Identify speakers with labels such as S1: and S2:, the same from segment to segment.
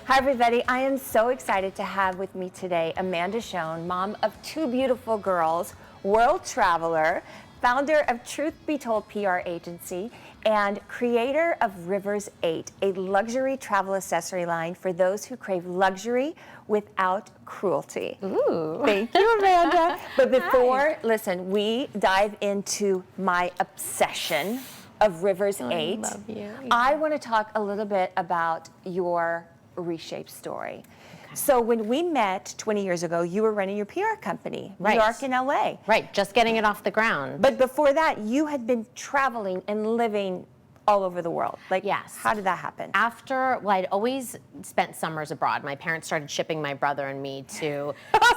S1: Hi, everybody. I am so excited to have with me today Amanda Schuon, mom of two beautiful girls, world traveler, founder of Truth Be Told PR agency, and creator of Rivers 8, a luxury travel accessory line for those who crave luxury without cruelty.
S2: Ooh.
S1: Thank you, Amanda. But before, listen, we dive into my obsession of Rivers 8.
S2: I love you.
S1: I want to talk a little bit about your RESHAPE story. Okay. So when we met 20 years ago, you were running your PR company,
S2: right.
S1: New York and LA.
S2: Right, just getting it off the ground.
S1: But before that, you had been traveling and living all over the world. Like,
S2: yes.
S1: How did that happen?
S2: I'd always spent summers abroad. My parents started shipping my brother and me to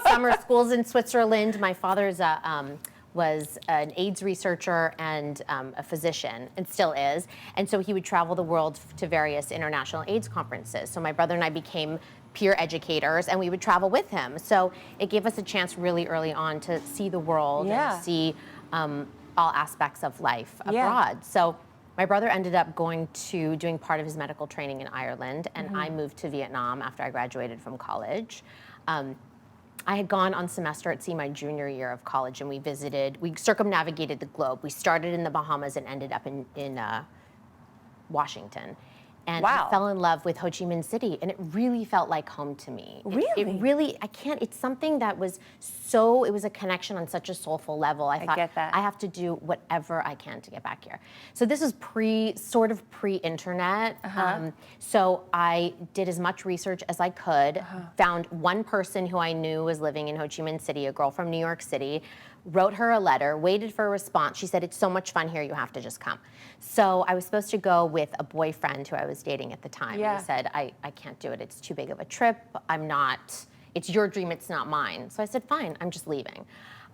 S2: summer schools in Switzerland. My father's was an AIDS researcher and a physician, and still is. And so he would travel the world to various international AIDS conferences. So my brother and I became peer educators, and we would travel with him. So it gave us a chance really early on to see the world and see all aspects of life abroad. So my brother ended up doing part of his medical training in Ireland, and I moved to Vietnam after I graduated from college. I had gone on semester at sea my junior year of college, and we circumnavigated the globe. We started in the Bahamas and ended up in Washington. And I fell in love with Ho Chi Minh City, and it really felt like home to me.
S1: Really?
S2: It really, it's something that was it was a connection on such a soulful level. I thought,
S1: get that.
S2: I have to do whatever I can to get back here. So this was pre-internet. So I did as much research as I could, found one person who I knew was living in Ho Chi Minh City, a girl from New York City, wrote her a letter, waited for a response. She said, "It's so much fun here, you have to just come." So I was supposed to go with a boyfriend who I was dating at the time.
S1: Yeah.
S2: And he said, I can't do it, it's too big of a trip. It's your dream, it's not mine. So I said, fine, I'm just leaving.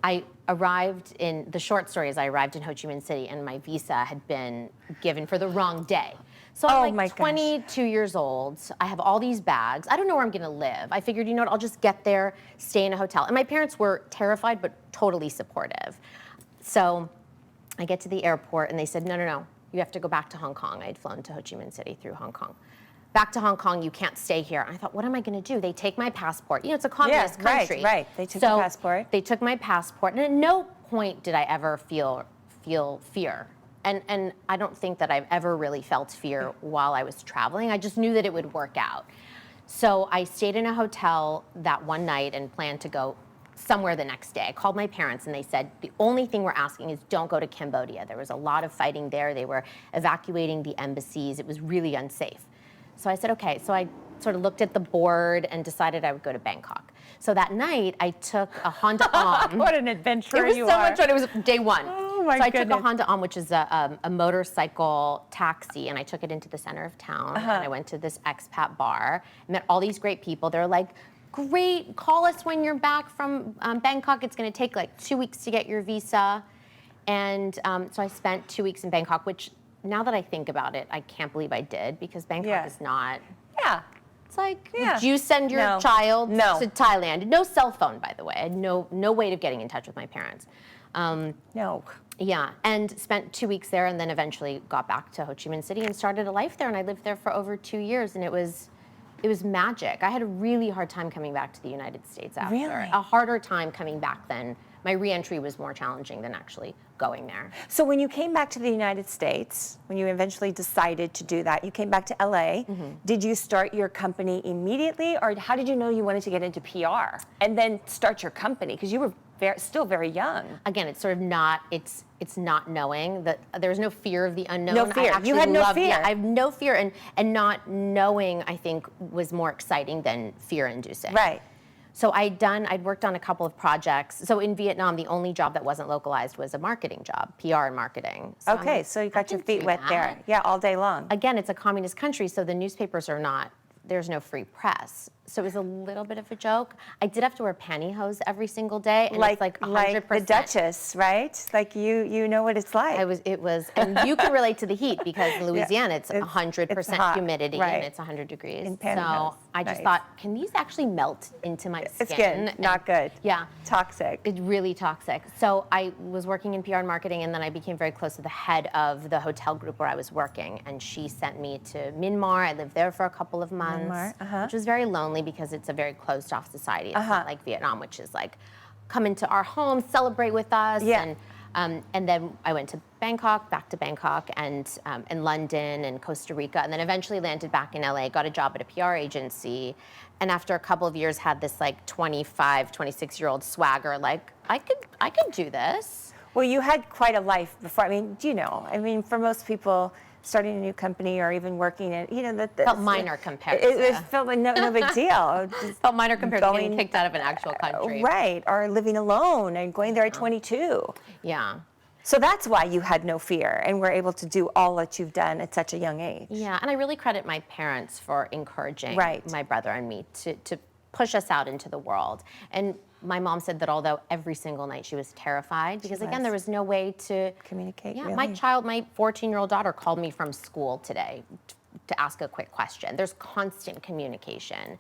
S2: The short story is I arrived in Ho Chi Minh City and my visa had been given for the wrong day. So I'm like 22 years old. I have all these bags. I don't know where I'm gonna live. I figured, I'll just get there, stay in a hotel. And my parents were terrified, but totally supportive. So I get to the airport and they said, no, you have to go back to Hong Kong. I had flown to Ho Chi Minh City through Hong Kong. Back to Hong Kong, you can't stay here. And I thought, what am I gonna do? They take my passport. It's a communist country.
S1: Right. They took your passport.
S2: They took my passport, and at no point did I ever feel fear. And I don't think that I've ever really felt fear while I was traveling. I just knew that it would work out. So I stayed in a hotel that one night and planned to go somewhere the next day. I called my parents and they said, the only thing we're asking is don't go to Cambodia. There was a lot of fighting there. They were evacuating the embassies. It was really unsafe. So I said, okay. So I sort of looked at the board and decided I would go to Bangkok. So that night I took a Honda Om.
S1: What an adventurer you are.
S2: It was so much fun. It was day one.
S1: Oh my
S2: goodness. I took a Honda Om, which is a motorcycle taxi, and I took it into the center of town. And I went to this expat bar, met all these great people. They're like, great, call us when you're back from Bangkok. It's gonna take like 2 weeks to get your visa. And so I spent 2 weeks in Bangkok, which now that I think about it, I can't believe I did, because Bangkok is not.
S1: Yeah.
S2: It's like, would you send your child to Thailand? No cell phone, by the way. I had no way of getting in touch with my parents.
S1: No.
S2: Yeah, and spent 2 weeks there, and then eventually got back to Ho Chi Minh City and started a life there, and I lived there for over 2 years, and it was magic. I had a really hard time coming back to the United States after.
S1: Really?
S2: A harder time coming back then. My re-entry was more challenging than actually going there.
S1: So when you came back to the United States, when you eventually decided to do that, you came back to LA. Did you start your company immediately, or how did you know you wanted to get into PR and then start your company? Because you were still very young.
S2: Again, it's sort of not, it's not knowing that there's no fear of the unknown.
S1: No fear. You had no fear.
S2: Yeah, I have no fear, and not knowing, I think, was more exciting than fear-inducing.
S1: Right.
S2: So I'd worked on a couple of projects. So in Vietnam, the only job that wasn't localized was a marketing job, PR and marketing. So
S1: okay, so you got your feet wet there. Yeah, all day long.
S2: Again, it's a communist country, so the newspapers there's no free press. So it was a little bit of a joke. I did have to wear pantyhose every single day, and
S1: like
S2: it's like 100%.
S1: the Duchess, right? Like you know what it's like.
S2: It was, and you can relate to the heat because in Louisiana it's 100%
S1: hot,
S2: humidity
S1: right.
S2: and it's 100 degrees.
S1: In pantyhose.
S2: So I just
S1: Nice.
S2: thought, can these actually melt into my skin?
S1: Skin, not good.
S2: Yeah.
S1: Toxic.
S2: It's really toxic. So I was working in PR and marketing, and then I became very close to the head of the hotel group where I was working, and she sent me to Myanmar. I lived there for a couple of months, which was very lonely because it's a very closed-off society. It's not like Vietnam, which is like, come into our home, celebrate with us.
S1: Yeah.
S2: And then I went to Bangkok, back to Bangkok, and London and Costa Rica, and then eventually landed back in LA, got a job at a PR agency, and after a couple of years had this like 25, 26-year-old swagger, like, I could do this.
S1: Well, you had quite a life before. I mean, do you know? I mean, for most people, starting a new company or even working in,
S2: Felt minor compared
S1: it felt like no big deal.
S2: Felt minor compared to getting kicked out of an actual country.
S1: Right, or living alone and going there at 22.
S2: Yeah.
S1: So that's why you had no fear and were able to do all that you've done at such a young age.
S2: Yeah, and I really credit my parents for encouraging my brother and me to push us out into the world. And my mom said that although every single night she was terrified, because again, there was no way to
S1: communicate.
S2: Yeah,
S1: really?
S2: my 14-year-old daughter called me from school today to ask a quick question. There's constant communication.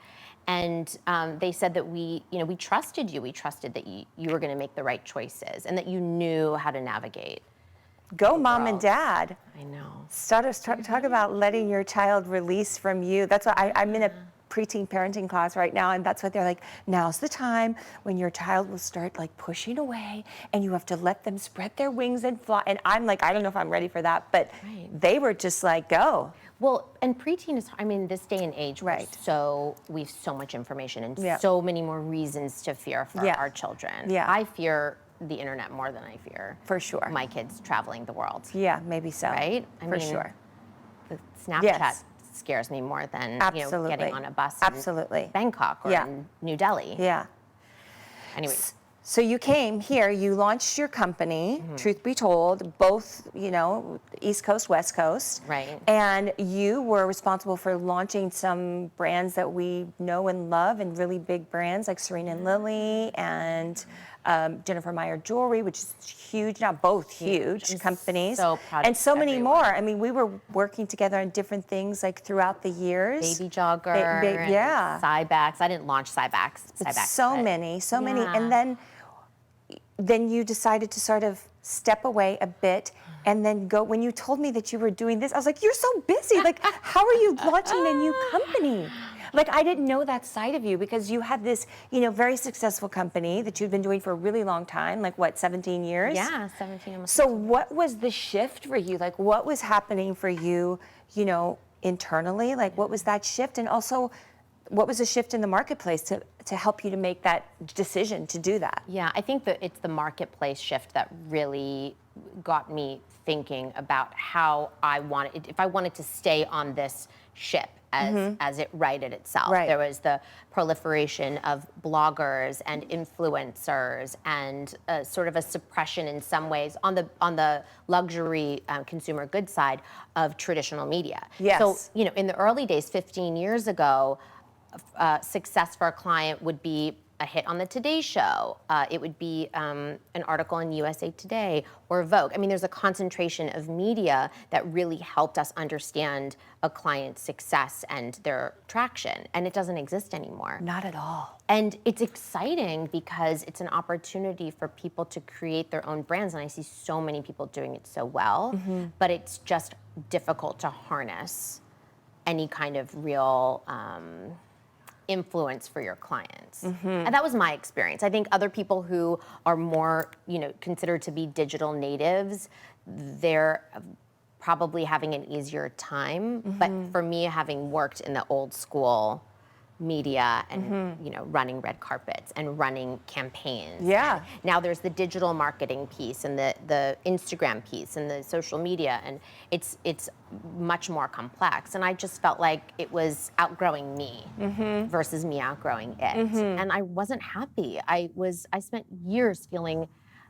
S2: And they said that we trusted you. We trusted that you were going to make the right choices and that you knew how to navigate.
S1: Go, mom and dad.
S2: I know.
S1: Talk about letting your child release from you. That's why I'm in a preteen parenting class right now, and that's what they're like, now's the time when your child will start like pushing away and you have to let them spread their wings and fly. And I'm like, I don't know if I'm ready for that, but they were just like, go.
S2: Well, and preteen is, I mean, this day and age, we have so much information and so many more reasons to fear for our children. Yeah. I fear the internet more than I fear
S1: for sure
S2: my kids traveling the world.
S1: Yeah, maybe so.
S2: Right?
S1: For sure.
S2: The Snapchat scares me more than getting on a bus in Bangkok or in New Delhi.
S1: Yeah.
S2: Anyways.
S1: So you came here, you launched your company, truth be told, both, East Coast, West Coast.
S2: Right.
S1: And you were responsible for launching some brands that we know and love, and really big brands like Serena and Lily and Jennifer Meyer Jewelry, which is huge now, both huge companies.
S2: So proud
S1: and so many
S2: everyone.
S1: more. I mean, we were working together on different things like throughout the years.
S2: Baby Jogger, Cybax. I didn't launch Cybax.
S1: So many. And then you decided to sort of step away a bit and then go. When you told me that you were doing this, I was like, you're so busy. Like, how are you launching a new company? Like, I didn't know that side of you because you had this, very successful company that you'd been doing for a really long time, like what, 17 years?
S2: Yeah, 17 almost.
S1: So what was the shift for you? Like, what was happening for you, internally? Like, what was that shift? And also, what was the shift in the marketplace to help you to make that decision to do that?
S2: Yeah, I think that it's the marketplace shift that really got me thinking about how if I wanted to stay on this ship as it righted itself.
S1: Right.
S2: There was the proliferation of bloggers and influencers and sort of a suppression in some ways on the luxury consumer goods side of traditional media.
S1: Yes.
S2: So, in the early days, 15 years ago, success for a client would be a hit on the Today Show. It would be an article in USA Today or Vogue. I mean, there's a concentration of media that really helped us understand a client's success and their traction, and it doesn't exist anymore.
S1: Not at all.
S2: And it's exciting because it's an opportunity for people to create their own brands, and I see so many people doing it so well, but it's just difficult to harness any kind of real influence for your clients. And that was my experience. I think other people who are more, considered to be digital natives, they're probably having an easier time. But for me, having worked in the old school media and running red carpets and running campaigns.
S1: Yeah.
S2: And now there's the digital marketing piece and the Instagram piece and the social media, and it's much more complex. And I just felt like it was outgrowing me versus me outgrowing it. And I wasn't happy. I spent years feeling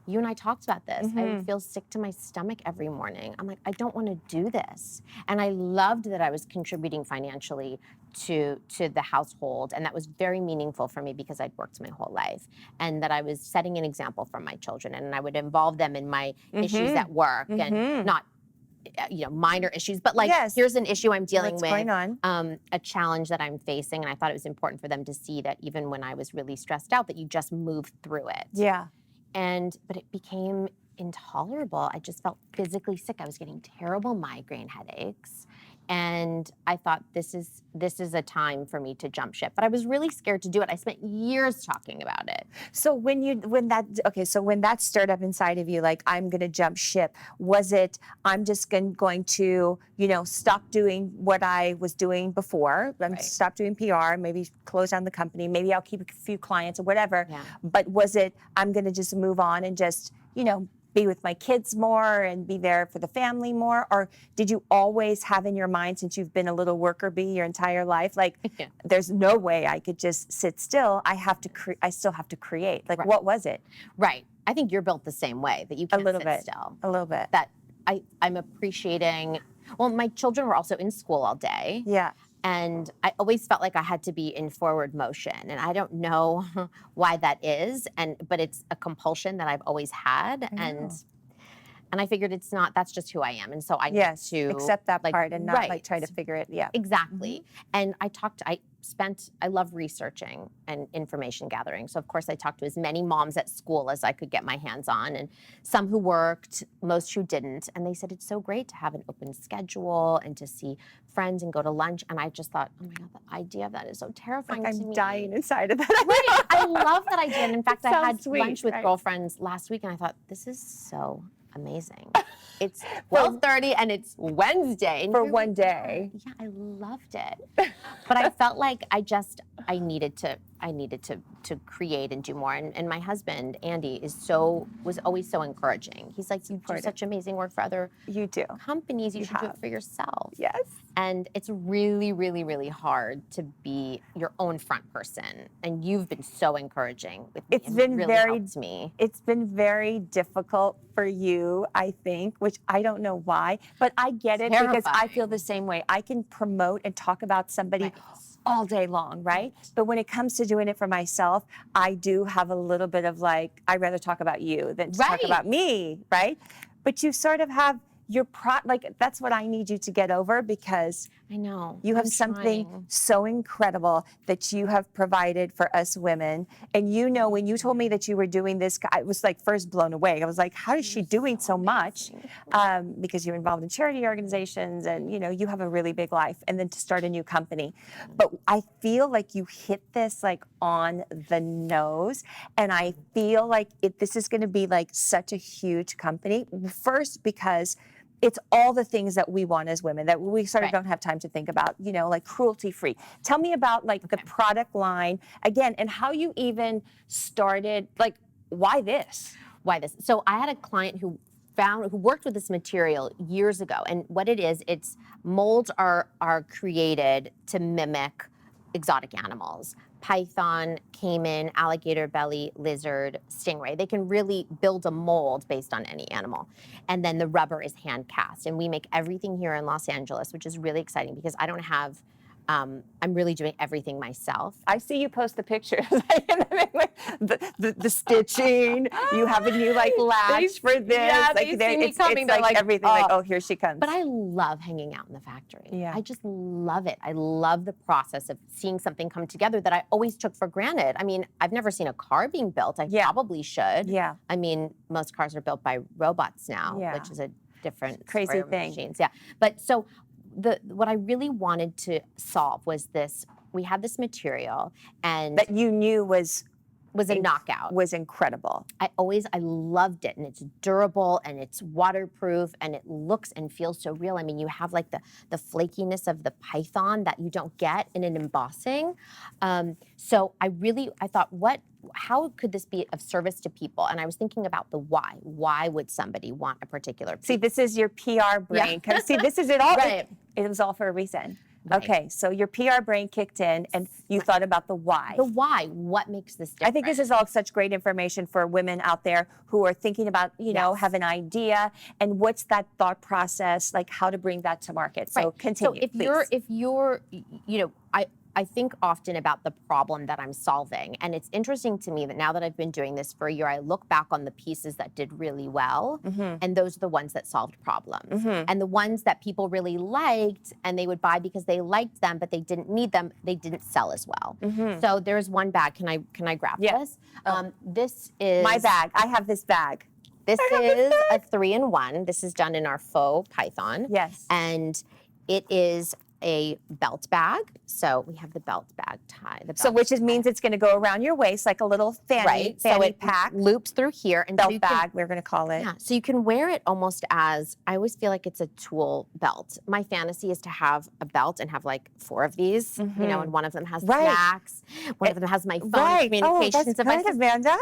S2: you and I talked about this. I would feel sick to my stomach every morning. I'm like, I don't want to do this. And I loved that I was contributing financially to the household. And that was very meaningful for me because I'd worked my whole life. And that I was setting an example for my children. And I would involve them in my issues at work and not minor issues, but like, here's an issue I'm dealing with,
S1: going on?
S2: A challenge that I'm facing. And I thought it was important for them to see that even when I was really stressed out, that you just move through it.
S1: Yeah.
S2: But it became intolerable. I just felt physically sick. I was getting terrible migraine headaches. And I thought this is a time for me to jump ship. But I was really scared to do it. I spent years talking about it.
S1: So when that stirred up inside of you, like, I'm going to jump ship, was it, I'm just going to, stop doing what I was doing before, stop doing PR, maybe close down the company, maybe I'll keep a few clients or whatever.
S2: Yeah.
S1: But was it, I'm going to just move on and just, be with my kids more and be there for the family more? Or did you always have in your mind, since you've been a little worker bee your entire life, like, there's no way I could just sit still. I still have to create. Like, what was it?
S2: Right. I think you're built the same way, that you can't sit still.
S1: A little bit.
S2: That I'm appreciating, well, my children were also in school all day.
S1: Yeah.
S2: And I always felt like I had to be in forward motion. And I don't know why that is, but it's a compulsion that I've always had. And I figured that's just who I am. And so I need to
S1: accept that part and not try to figure it. Yeah.
S2: Exactly. And I love researching and information gathering. So of course I talked to as many moms at school as I could get my hands on, and some who worked, most who didn't. And they said it's so great to have an open schedule and to see friends and go to lunch. And I just thought, oh my God, the idea of that is so terrifying to me.
S1: I'm dying inside of that.
S2: Right. I love that idea. And in fact, I had lunch with girlfriends last week and I thought, this is so amazing. It's 12:30 and it's Wednesday. And
S1: for one day.
S2: Yeah, I loved it. But I felt like I needed to create and do more. And my husband, Andy, was always so encouraging. He's like, you do such amazing work for other companies. You should do it for yourself.
S1: Yes.
S2: And it's really, really, really hard to be your own front person. And you've been so encouraging with me.
S1: It's been
S2: really helped me.
S1: It's been very difficult for you, I think, which I don't know why, but I get it because I feel the same way. I can promote and talk about somebody all day long, right? But when it comes to doing it for myself, I do have a little bit of like, I'd rather talk about you than to talk about me, right? But you sort of have your that's what I need you to get over, because
S2: I know
S1: you have something so incredible that you have provided for us women. And when you told me that you were doing this, I was like first blown away. I was like, how is she doing so much? Because you're involved in charity organizations and you have a really big life, and then to start a new company. But I feel like you hit this like on the nose, and I feel like this is going to be like such a huge company. First, because it's all the things that we want as women that we sort of don't have time to think about, like cruelty free. Tell me about like the product line again, and how you even started, like, why this?
S2: Why this? So I had a client who worked with this material years ago, and what it is, it's molds are created to mimic exotic animals. Python, caiman, alligator belly, lizard, stingray. They can really build a mold based on any animal. And then the rubber is hand cast. And we make everything here in Los Angeles, which is really exciting because I don't have, I'm really doing everything myself.
S1: I see you post the pictures. the stitching, you have a new like latch for this.
S2: Yeah,
S1: it's like everything, like, oh, here she comes.
S2: But I love hanging out in the factory.
S1: Yeah.
S2: I just love it. I love the process of seeing something come together that I always took for granted. I mean, I've never seen a car being built. I probably should.
S1: Yeah.
S2: I mean, most cars are built by robots now, which is a different
S1: crazy thing.
S2: Machines. Yeah. But so what I really wanted to solve was this. We had this material, and
S1: that you knew was
S2: a knockout.
S1: Was incredible.
S2: I loved it, and it's durable, and it's waterproof, and it looks and feels so real. I mean, you have like the flakiness of the python that you don't get in an embossing. So I thought, how could this be of service to people? And I was thinking about the why. Why would somebody want a particular piece?
S1: See, this is your PR brain. See, this is it all. It was all for a reason.
S2: Right.
S1: Okay, so your PR brain kicked in and you thought about the why.
S2: The why, what makes this different?
S1: I think this is all such great information for women out there who are thinking about,
S2: Yes.
S1: have an idea and what's that thought process, like how to bring that to market. So continue,
S2: So if you're, I think often about the problem that I'm solving. And it's interesting to me that now that I've been doing this for a year, I look back on the pieces that did really well. And those are the ones that solved problems. And the ones that people really liked and they would buy because they liked them, but they didn't need them, they didn't sell as well. So there's one bag. Can I grab this? This is
S1: my bag. I have this bag.
S2: This is a 3-in-1. This is done in our faux python.
S1: Yes.
S2: And it is a belt bag. So we have the belt bag tie.
S1: So which means it's going to go around your waist like a little fanny pack.
S2: Loops through here. And
S1: belt bag, we're going to call it.
S2: Yeah, so you can wear it almost as, I always feel like it's a tool belt. My fantasy is to have a belt and have like 4 of these, and one of them has snacks, one of them has my phone communications.
S1: Oh, that's good, Amanda.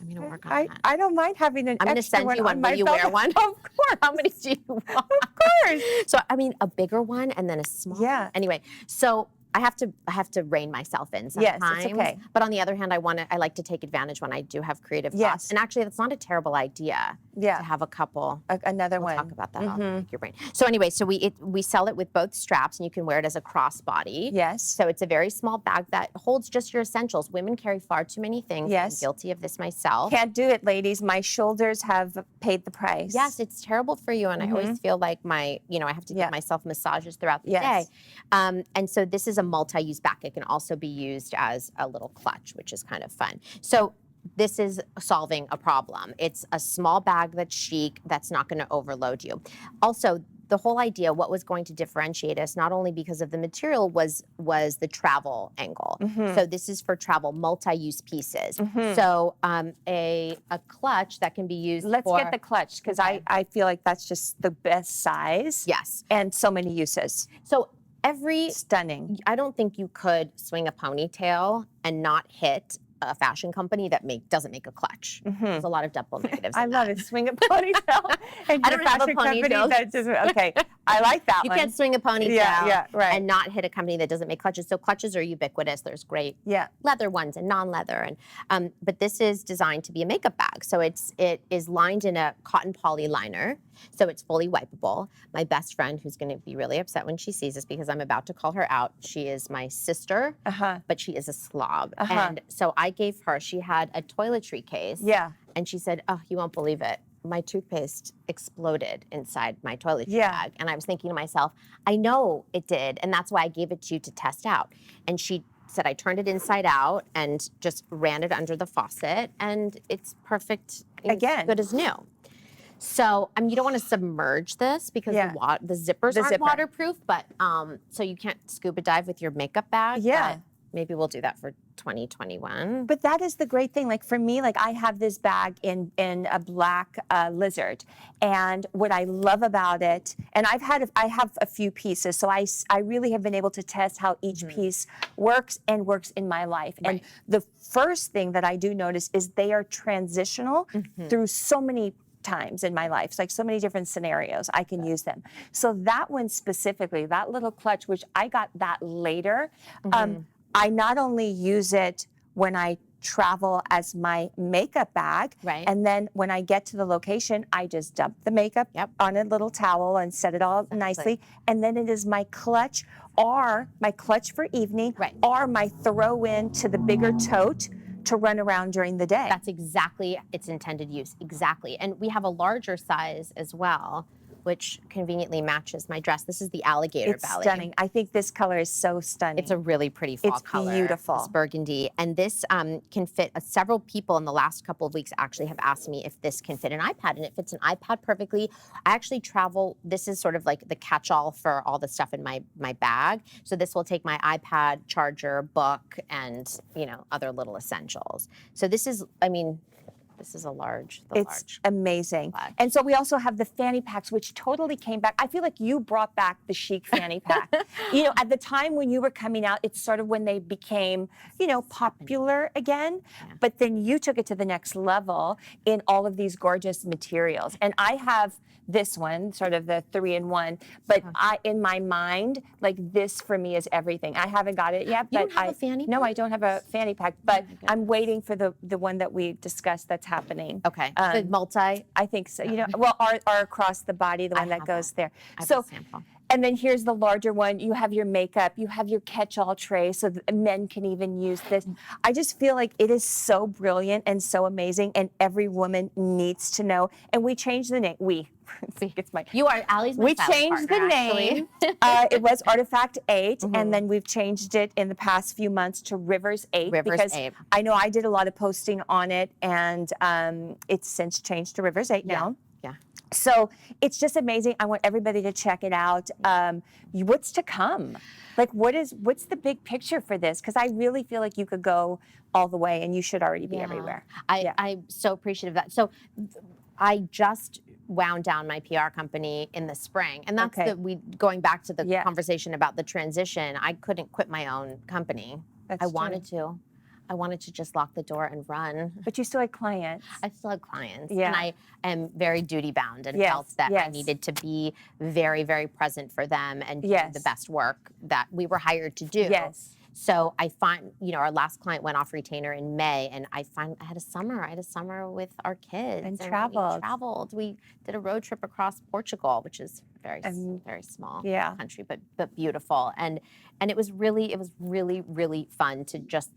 S2: I'm going to work on that.
S1: I don't mind having an extra one.
S2: I'm going to send you one. Will you wear one?
S1: Of course.
S2: How many do you want?
S1: Of course.
S2: So, I mean, a bigger one and then a small one. Anyway, so I have to rein myself in sometimes.
S1: Yes, it's okay.
S2: But on the other hand, I like to take advantage when I do have creative thoughts. And actually, that's not a terrible idea to have a couple.
S1: Another
S2: we'll
S1: one.
S2: Talk about that. I'll pick your brain. So anyway, so we sell it with both straps, and you can wear it as a crossbody.
S1: Yes.
S2: So it's a very small bag that holds just your essentials. Women carry far too many things.
S1: Yes.
S2: I'm guilty of this myself.
S1: Can't do it, ladies. My shoulders have paid the price.
S2: Yes, it's terrible for you, and I always feel like I have to give myself massages throughout the day. And so this is a multi-use bag. It can also be used as a little clutch, which is kind of fun. So this is solving a problem. It's a small bag that's chic, that's not going to overload you. Also, the whole idea, what was going to differentiate us, not only because of the material, was the travel angle. So this is for travel, multi-use pieces. So a clutch that can be used
S1: Let's get the clutch, because I feel like that's just the best size.
S2: Yes.
S1: And so many uses.
S2: So
S1: stunning.
S2: I don't think you could swing a ponytail and not hit a fashion company that doesn't make a clutch. There's a lot of double negatives.
S1: I love it. Swing a ponytail. And
S2: I don't have a ponytail.
S1: That just, okay, I like that one.
S2: You can't swing a ponytail
S1: right.
S2: and not hit a company that doesn't make clutches. So clutches are ubiquitous. There's great leather ones and non-leather. And but this is designed to be a makeup bag. So it is lined in a cotton poly liner. So it's fully wipeable. My best friend, who's going to be really upset when she sees this because I'm about to call her out, she is my sister, but she is a slob. And so I gave her, she had a toiletry case. And she said, oh, you won't believe it. My toothpaste exploded inside my toiletry bag. And I was thinking to myself, I know it did. And that's why I gave it to you to test out. And she said, I turned it inside out and just ran it under the faucet. And it's perfect. Again. Good as new. So, you don't want to submerge this because the zippers aren't waterproof, but so you can't scuba dive with your makeup bag. But maybe we'll do that for 2021.
S1: But that is the great thing. Like for me, like I have this bag in a black lizard, and what I love about it, and I have a few pieces, so I really have been able to test how each piece works in my life. And the first thing that I do notice is they are transitional through so many times in my life. It's like so many different scenarios I can use them. So that one specifically, that little clutch, which I got that later, I not only use it when I travel as my makeup bag, and then when I get to the location, I just dump the makeup on a little towel and set it all nicely, and then it is my clutch, or my clutch for evening, or my throw in to the bigger tote to run around during the day.
S2: That's exactly its intended use, exactly. And we have a larger size as well, which conveniently matches my dress. This is the alligator belly.
S1: It's stunning. I think this color is so stunning.
S2: It's a really pretty fall color.
S1: It's beautiful.
S2: It's burgundy. And this can fit, several people in the last couple of weeks actually have asked me if this can fit an iPad, and it fits an iPad perfectly. I actually travel, this is sort of like the catch-all for all the stuff in my bag. So this will take my iPad, charger, book, and other little essentials. So this is, This is a large.
S1: It's amazing.
S2: flag.
S1: And so we also have the Fanny Packs, which totally came back. I feel like you brought back the chic Fanny Pack. You know, at the time when you were coming out, it's sort of when they became, you know, popular again.
S2: Yeah.
S1: But then you took it to the next level in all of these gorgeous materials. And I have this one, sort of the 3-in-1, but in my mind, like this for me is everything. I haven't got it yet,
S2: You
S1: but
S2: don't have a fanny
S1: no,
S2: pack?
S1: I don't have a Fanny Pack, but
S2: my
S1: I'm waiting for the one that we discussed that's happening.
S2: Okay. The multi.
S1: I think so. You know, well, our across the body, the one that
S2: have
S1: goes there.
S2: I have
S1: So,
S2: a sample.
S1: and then here's the larger one. You have your makeup, you have your catch-all tray, so that men can even use this. I just feel like it is so brilliant and so amazing, and every woman needs to know. And we changed the name. It's my.
S2: You are Allie's my
S1: We
S2: styling
S1: changed
S2: partner,
S1: the
S2: actually.
S1: name. It was Artifact 8, and then we've changed it in the past few months to Rivers 8
S2: Rivers
S1: because
S2: 8.
S1: I know I did a lot of posting on it, and it's since changed to Rivers 8 now.
S2: Yeah.
S1: So it's just amazing. I want everybody to check it out. What's to come? Like, what's the big picture for this? Because I really feel like you could go all the way, and you should already be everywhere.
S2: I'm so appreciative of that. So I just wound down my PR company in the spring, and that's going back to the conversation about the transition. I couldn't quit my own company.
S1: That's
S2: I wanted to. I wanted to just lock the door and run.
S1: But you still had clients.
S2: I still had clients,
S1: Yeah.
S2: and I am very duty bound and
S1: Yes,
S2: felt that I
S1: yes.
S2: needed to be very, very present for them and do
S1: Yes.
S2: the best work that we were hired to do.
S1: Yes.
S2: So I find, our last client went off retainer in May, and I had a summer. I had a summer with our kids
S1: And
S2: We
S1: traveled.
S2: traveled. We did a road trip across Portugal, which is very small
S1: Yeah.
S2: country, but beautiful. And it was really, really fun to just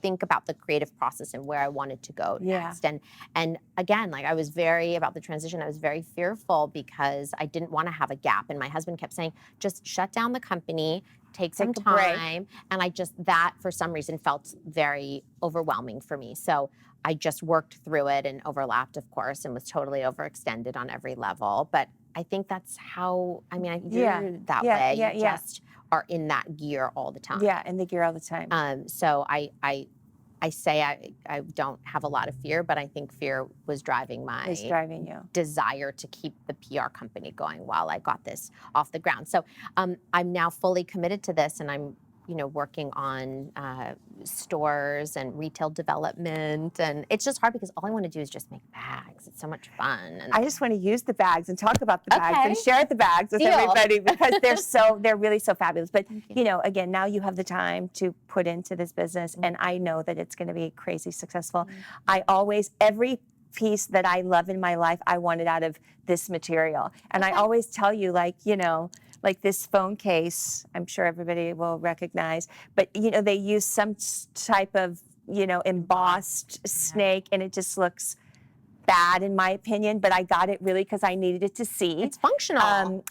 S2: think about the creative process and where I wanted to go next. And again, like I was about the transition, I was very fearful because I didn't want to have a gap. And my husband kept saying, just shut down the company, take some
S1: a break.
S2: time. And that for some reason felt very overwhelming for me. So I just worked through it and overlapped, of course, and was totally overextended on every level. But I think that's how, you're that way. You just are in that gear all the time.
S1: Yeah, in the gear all the time.
S2: So I say I don't have a lot of fear, but I think fear was driving
S1: It's driving you.
S2: desire to keep the PR company going while I got this off the ground. So I'm now fully committed to this, and I'm working on stores and retail development, and it's just hard because all I want to do is just make bags. It's so much fun. And
S1: I just want to use the bags and talk about the bags and
S2: Okay.
S1: share the bags with
S2: Deal.
S1: everybody because they're really so fabulous. But again, now you have the time to put into this business, and I know that it's going to be crazy successful. Every piece that I love in my life, I wanted out of this material, and I always tell you, like this phone case, I'm sure everybody will recognize, but they use some type of embossed snake, and it just looks bad in my opinion, but I got it really because I needed it to see.
S2: it's functional.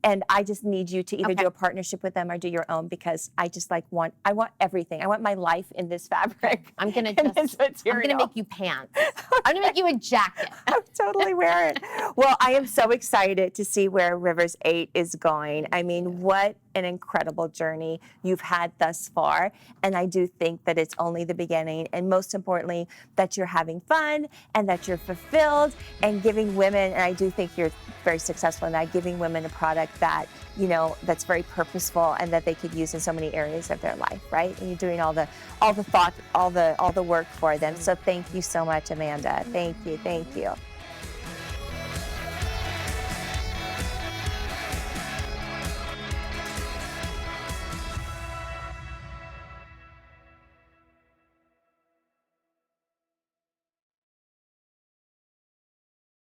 S1: And I just need you to either do a partnership with them or do your own because I just I want everything. I want my life in this fabric.
S2: I'm gonna
S1: this material.
S2: make you pants. I'm gonna make you a jacket.
S1: I'll totally wear it. Well, I am so excited to see where Rivers 8 is going. I mean, what an incredible journey you've had thus far. And I do think that it's only the beginning. And most importantly, that you're having fun and that you're fulfilled and giving women, and I do think you're very successful in that, giving women a product that, that's very purposeful and that they could use in so many areas of their life, right? And you're doing all the thought, all the work for them. So thank you so much, Amanda. Thank you.